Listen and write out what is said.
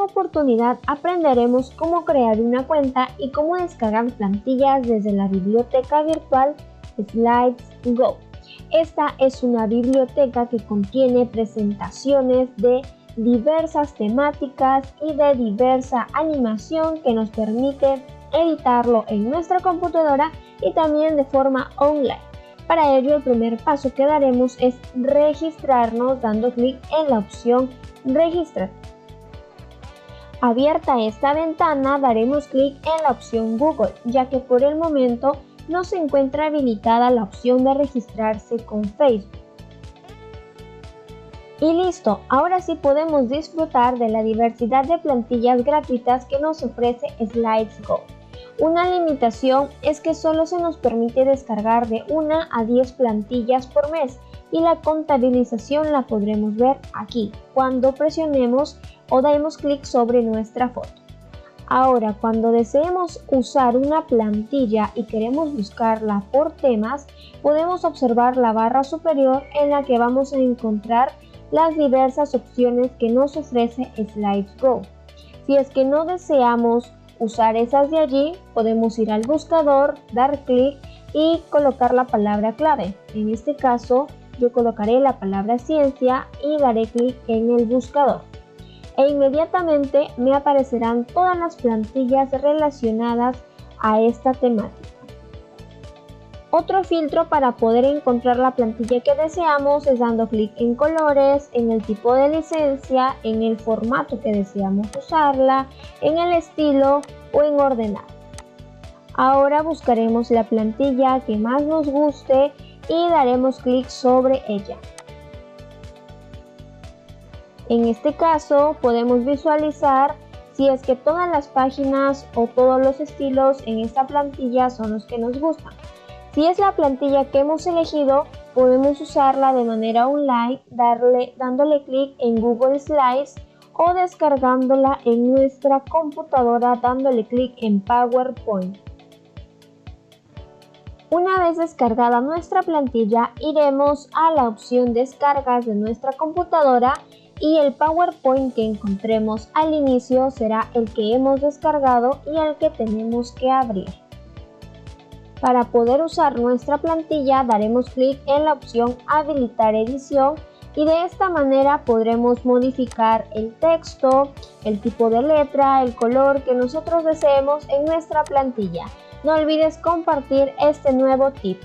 esta oportunidad aprenderemos cómo crear una cuenta y cómo descargar plantillas desde la biblioteca virtual Slides.Go. Esta es una biblioteca que contiene presentaciones de diversas temáticas y de diversa animación que nos permite editarlo en nuestra computadora y también de forma online. Para ello, el primer paso que daremos es registrarnos dando clic en la opción Registrar. Abierta esta ventana, daremos clic en la opción Google, ya que por el momento no se encuentra habilitada la opción de registrarse con Facebook. Y listo, ahora sí podemos disfrutar de la diversidad de plantillas gratuitas que nos ofrece Slides.Go. Una limitación es que solo se nos permite descargar de 1 a 10 plantillas por mes y la contabilización la podremos ver aquí cuando presionemos o demos clic sobre nuestra foto. Ahora, cuando deseemos usar una plantilla y queremos buscarla por temas, podemos observar la barra superior en la que vamos a encontrar las diversas opciones que nos ofrece Slides.Go. Si es que no deseamos usar esas de allí, podemos ir al buscador, dar clic y colocar la palabra clave. En este caso, yo colocaré la palabra ciencia y daré clic en el buscador. E inmediatamente me aparecerán todas las plantillas relacionadas a esta temática. Otro filtro para poder encontrar la plantilla que deseamos es dando clic en colores, en el tipo de licencia, en el formato que deseamos usarla, en el estilo o en ordenar. Ahora buscaremos la plantilla que más nos guste y daremos clic sobre ella. En este caso podemos visualizar si es que todas las páginas o todos los estilos en esta plantilla son los que nos gustan. Si es la plantilla que hemos elegido, podemos usarla de manera online dándole clic en Google Slides o descargándola en nuestra computadora dándole clic en PowerPoint. Una vez descargada nuestra plantilla, iremos a la opción Descargas de nuestra computadora y el PowerPoint que encontremos al inicio será el que hemos descargado y el que tenemos que abrir. Para poder usar nuestra plantilla daremos clic en la opción Habilitar edición y de esta manera podremos modificar el texto, el tipo de letra, el color que nosotros deseemos en nuestra plantilla. No olvides compartir este nuevo tip.